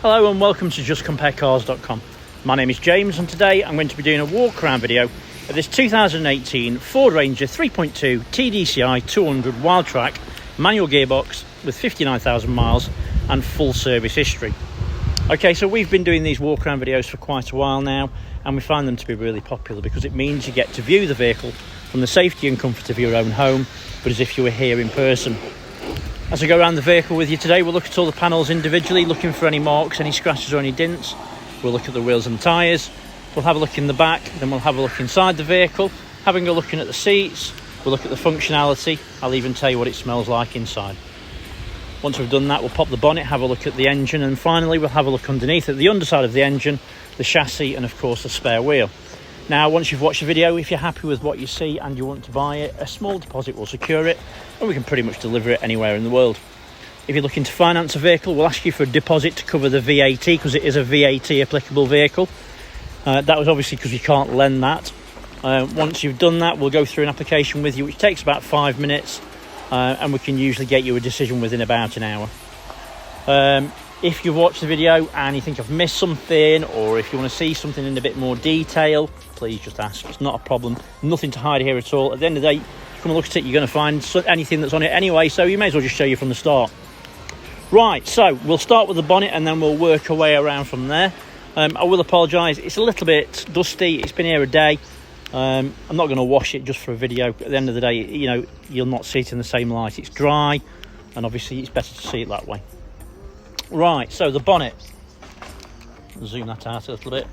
Hello and welcome to justcomparecars.com. My name is James and today I'm going to be doing a walk around video of this 2018 Ford Ranger 3.2 TDCI 200 Wildtrak manual gearbox with 59,000 miles and full service history. Okay, so we've been doing these walk around videos for quite a while now and we find them to be really popular because it means you get to view the vehicle from the safety and comfort of your own home, but as if you were here in person. As I go around the vehicle with you today, we'll look at all the panels individually, looking for any marks, any scratches or any dents. We'll look at the wheels and tyres. We'll have a look in the back, then we'll have a look inside the vehicle, having a look in at the seats. We'll look at the functionality. I'll even tell you what it smells like inside. Once we've done that, we'll pop the bonnet, have a look at the engine, and finally we'll have a look underneath at the underside of the engine, the chassis, and of course the spare wheel. Now, once you've watched the video, if you're happy with what you see and you want to buy it, a small deposit will secure it, and we can pretty much deliver it anywhere in the world. If you're looking to finance a vehicle, we'll ask you for a deposit to cover the VAT, because it is a VAT applicable vehicle. That was obviously because you can't lend that. Once you've done that, we'll go through an application with you, which takes about 5 minutes, and we can usually get you a decision within about an hour. If you've watched the video and you think I've missed something, or if you want to see something in a bit more detail, please just ask. It's not a problem. Nothing to hide here at all. At the end of the day, if you come and look at it, you're going to find anything that's on it anyway, so you may as well just show you from the start. Right, so we'll start with the bonnet and then we'll work our way around from there. I will apologise, it's a little bit dusty. It's been here a day. I'm not going to wash it just for a video. At the end of the day, you know, you'll not see it in the same light. It's dry, and obviously it's better to see it that way. Right, so the bonnet. I'll zoom that out a little bit.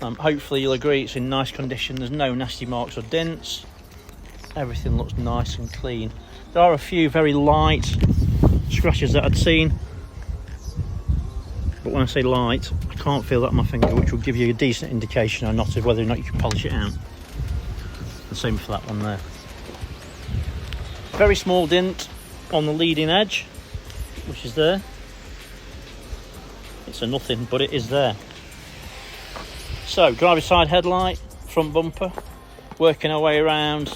Hopefully you'll agree it's in nice condition. There's no nasty marks or dents. Everything looks nice and clean. There are a few very light scratches that I'd seen, but when I say light, I can't feel that on my finger, which will give you a decent indication or not of whether or not you can polish it out. The same for that one there. Very small dent on the leading edge, which is there. It's a nothing, but it is there. So, driver's side headlight, front bumper, working our way around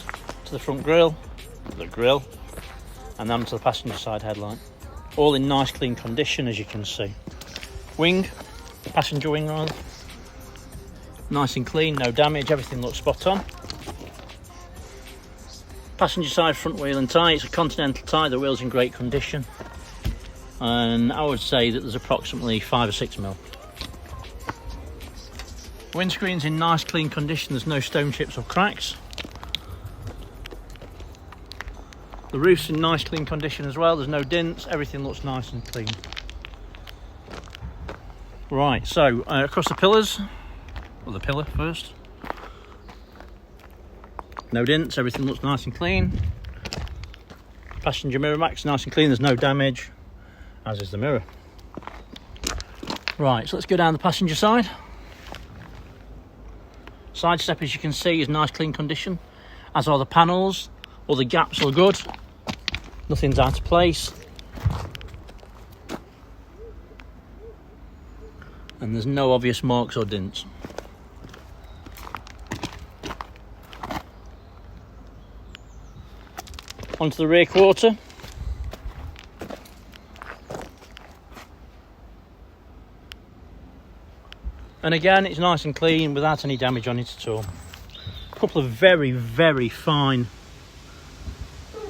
to the front grille, and then to the passenger side headlight. All in nice clean condition, as you can see. Wing, passenger wing rather, nice and clean, no damage, everything looks spot on. Passenger side front wheel and tyre, it's a Continental tyre, the wheel's in great condition. And I would say that there's approximately 5 or 6 mil. Windscreen's in nice clean condition, there's no stone chips or cracks. The roof's in nice clean condition as well, there's no dents, everything looks nice and clean. Right, so across the pillars, or the pillar first. No dents, everything looks nice and clean. Passenger mirror max, nice and clean, there's no damage, as is the mirror. Right, so let's go down the passenger side. Side step, as you can see, is nice clean condition, as are the panels. All the gaps are good, nothing's out of place, and there's no obvious marks or dents. Onto the rear quarter. And again, it's nice and clean without any damage on it at all. A couple of very, very fine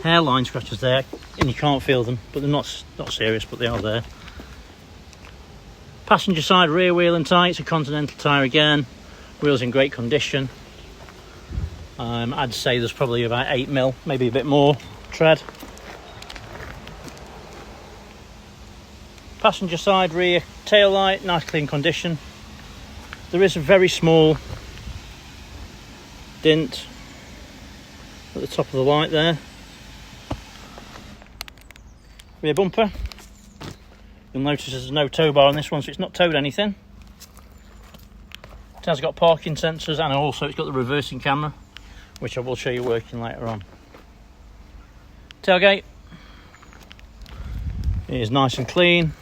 hairline scratches there, and you can't feel them, but they're not serious, but they are there. Passenger side rear wheel and tyre, it's a Continental tyre again. Wheels in great condition. I'd say there's probably about 8 mil, maybe a bit more tread. Passenger side rear tail light, nice clean condition. There is a very small dent at the top of the light there. Rear bumper. You'll notice there's no tow bar on this one, so it's not towed anything. It has got parking sensors, and also it's got the reversing camera, which I will show you working later on. Tailgate. It is nice and clean.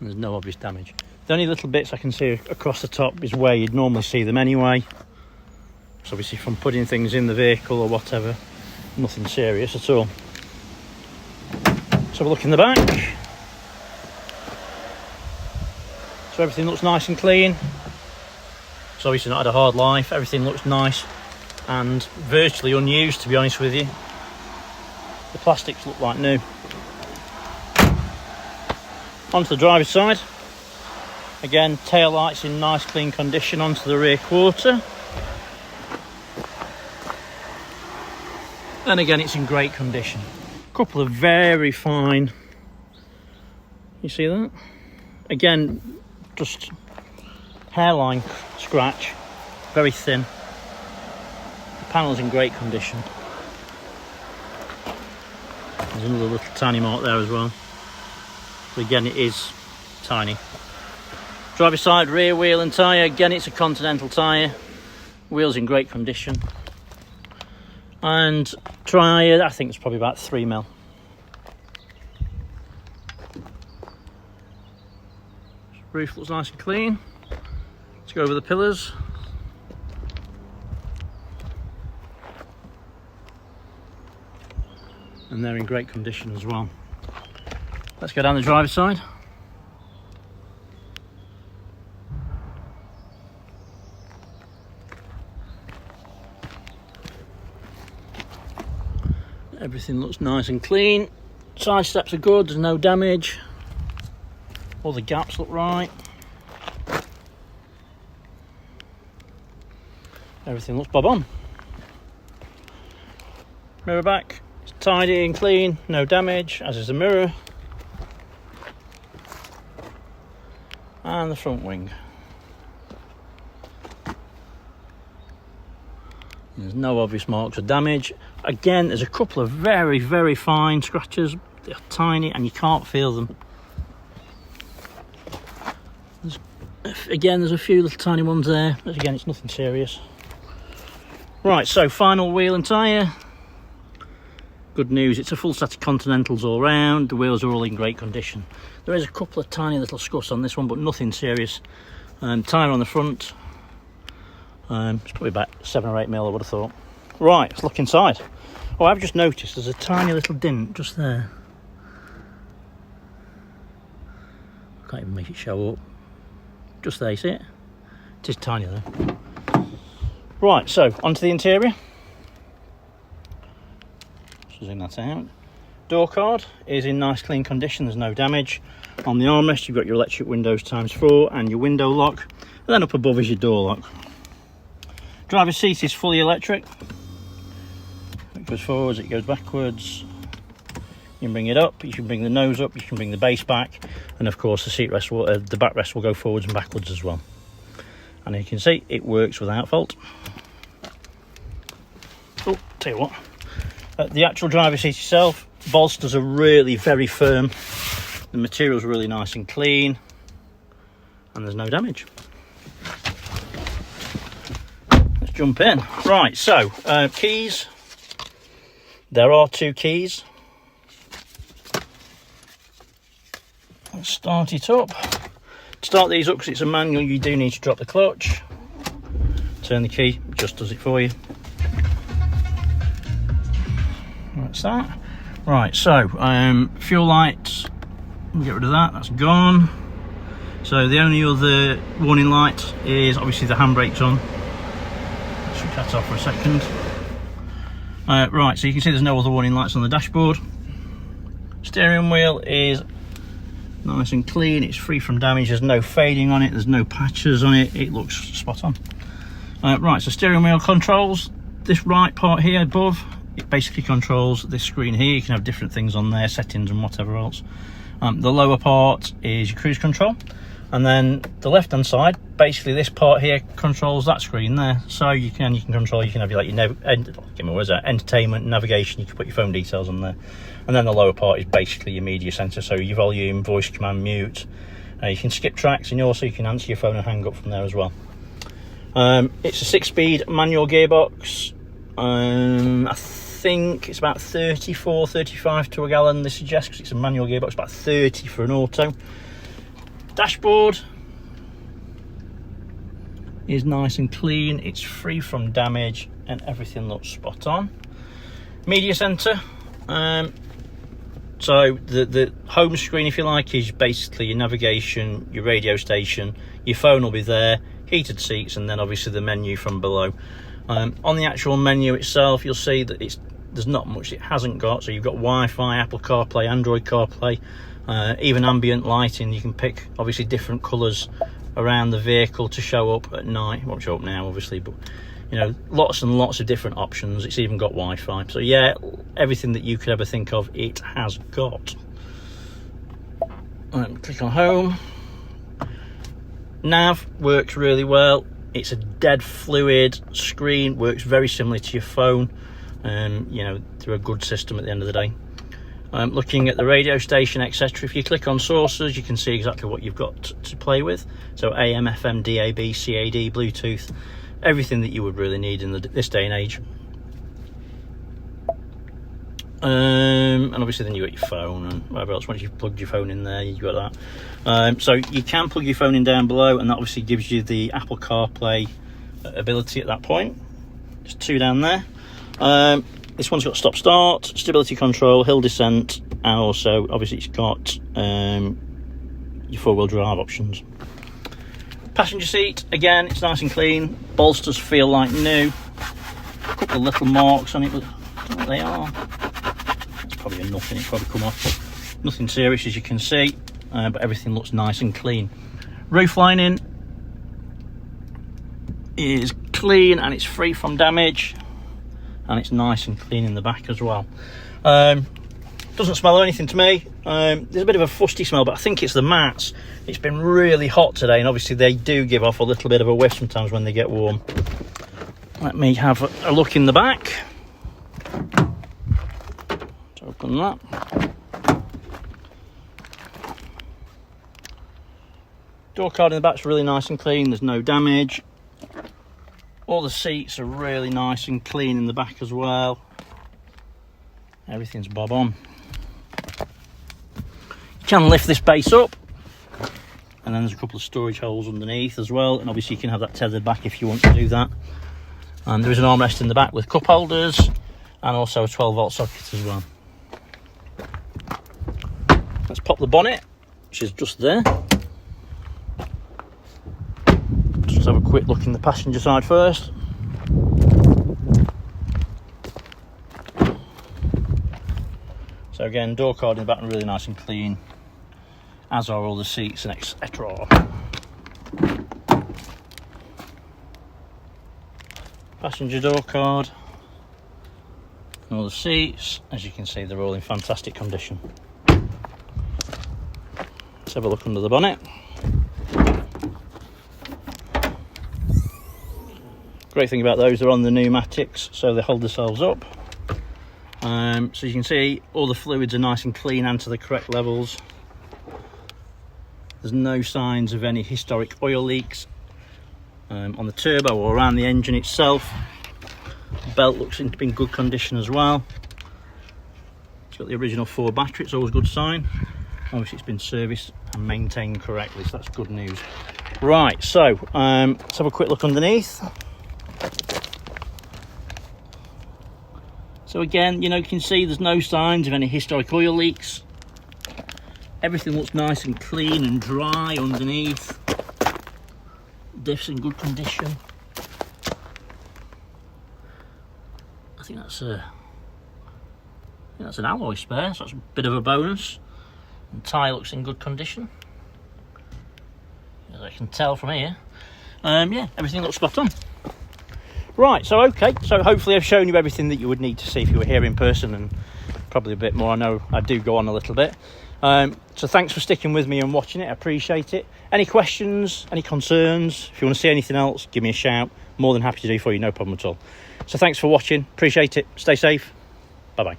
There's no obvious damage. The only little bits I can see across the top is where you'd normally see them anyway. So obviously from putting things in the vehicle or whatever, nothing serious at all. Let's have a look in the back. So everything looks nice and clean. It's obviously not had a hard life. Everything looks nice and virtually unused, to be honest with you. The plastics look like new. Onto the driver's side. Again, tail lights in nice clean condition onto the rear quarter. And again, it's in great condition. A couple of very fine, you see that? Again, just hairline scratch, very thin. The panel's in great condition. There's another little tiny mark there as well. But again, it is tiny. Driver's side, rear wheel and tyre. Again, it's a Continental tyre. Wheels in great condition. And tyre, I think it's probably about 3mm. Roof looks nice and clean. Let's go over the pillars. And they're in great condition as well. Let's go down the driver's side. Everything looks nice and clean. Side steps are good, there's no damage. All the gaps look right. Everything looks bob on. Mirror back, it's tidy and clean, no damage, as is the mirror. And the front wing. There's no obvious marks of damage. Again, there's a couple of very, very fine scratches. They're tiny and you can't feel them. There's a few little tiny ones there, but again, it's nothing serious. Right, so final wheel and tyre. Good news, it's a full set of Continentals all round. The wheels are all in great condition. There is a couple of tiny little scuffs on this one, but nothing serious. Tyre on the front. It's probably about 7 or 8mm, I would have thought. Right, let's look inside. Oh, I've just noticed there's a tiny little dint just there. I can't even make it show up. Just there, you see it? It is tiny though. Right, so onto the interior. Just zoom that out. Door card is in nice clean condition, there's no damage. On the armrest you've got your electric windows ×4 and your window lock. And then up above is your door lock. Driver's seat is fully electric. It goes forwards, it goes backwards. You can bring it up, you can bring the nose up, you can bring the base back, and of course the seat rest will, the backrest will go forwards and backwards as well. And you can see it works without fault. Oh, tell you what, the actual driver's seat itself, bolsters are really very firm. The material's really nice and clean, and there's no damage. Let's jump in. Right, so keys. There are 2 keys. Let's start it up. To start these up, because it's a manual, you do need to drop the clutch. Turn the key, it just does it for you. That's that. Right, so fuel lights, we'll get rid of that, that's gone. So the only other warning light is obviously the handbrake's on. Let's switch that off for a second. Right, so you can see there's no other warning lights on the dashboard. Steering wheel is nice and clean, it's free from damage, there's no fading on it, there's no patches on it, it looks spot on. Right, so steering wheel controls, this right part here above, it basically controls this screen here. You can have different things on there, settings and whatever else. The lower part is your cruise control, and then the left hand side, basically this part here controls that screen there. So you can control, you can have like your entertainment, navigation, you can put your phone details on there. And then the lower part is basically your media center, so your volume, voice command, mute. You can skip tracks, and also you can answer your phone and hang up from there as well. It's a 6-speed manual gearbox. I think it's about 34, 35 to a gallon, they suggest, because it's a manual gearbox, about 30 for an auto. Dashboard is nice and clean, it's free from damage, and everything looks spot on. Media center, So the home screen, if you like, is basically your navigation, your radio station, your phone will be there, heated seats, and then obviously the menu from below. On the actual menu itself, you'll see that there's not much it hasn't got. So you've got Wi-Fi, Apple CarPlay, Android CarPlay, even ambient lighting. You can pick obviously different colours around the vehicle to show up at night. It won't show up now obviously, but you know, lots and lots of different options. It's even got Wi-Fi. So yeah, everything that you could ever think of, it has got. Click on home. Nav works really well. It's a dead fluid screen, works very similarly to your phone. You know, through a good system at the end of the day. Looking at the radio station, etc. If you click on sources, you can see exactly what you've got to play with. So AM, FM, DAB, CAD, Bluetooth, everything that you would really need in this day and age. And obviously then you've got your phone and whatever else. Once you've plugged your phone in there, you've got that. So you can plug your phone in down below, and that obviously gives you the Apple CarPlay ability at that point. Just 2 down there. This one's got stop start, stability control, hill descent, and also obviously it's got your 4-wheel drive options. Passenger seat, again, it's nice and clean. Bolsters feel like new. A couple of little marks on it, but I don't know what they are. It's probably a nothing, it's probably come off. Nothing serious, as you can see, but everything looks nice and clean. Roof lining is clean and it's free from damage. And it's nice and clean in the back as well. Doesn't smell of anything to me. There's a bit of a fusty smell, but I think it's the mats. It's been really hot today, and obviously they do give off a little bit of a whiff sometimes when they get warm. Let me have a look in the back. Let's open that. Door card in the back's really nice and clean. There's no damage. All the seats are really nice and clean in the back as well. Everything's bob on. You can lift this base up, and then there's a couple of storage holes underneath as well, and obviously you can have that tethered back if you want to do that. And there is an armrest in the back with cup holders and also a 12-volt socket as well. Let's pop the bonnet, which is just there. Let's have a quick look in the passenger side first. So again, door card in the back really nice and clean, as are all the seats and etc. Passenger door card, and all the seats, as you can see, they're all in fantastic condition. Let's have a look under the bonnet. Great thing about those, they're on the pneumatics, so they hold themselves up. So you can see all the fluids are nice and clean and to the correct levels. There's no signs of any historic oil leaks on the turbo or around the engine itself. The belt looks to be in good condition as well. It's got the original 4 battery, it's always a good sign. Obviously it's been serviced and maintained correctly, so that's good news. Right, so let's have a quick look underneath. So again, you know, you can see there's no signs of any historic oil leaks. Everything looks nice and clean and dry underneath. Diff's in good condition. I think that's an alloy spare, so that's a bit of a bonus. And tyre looks in good condition, as I can tell from here. Yeah, everything looks spot on. Right, so okay, so hopefully I've shown you everything that you would need to see if you were here in person, and probably a bit more. I know I do go on a little bit. So thanks for sticking with me and watching it, I appreciate it. Any questions, any concerns, if you want to see anything else, give me a shout. More than happy to do for you, no problem at all. So thanks for watching, appreciate it, stay safe, bye bye.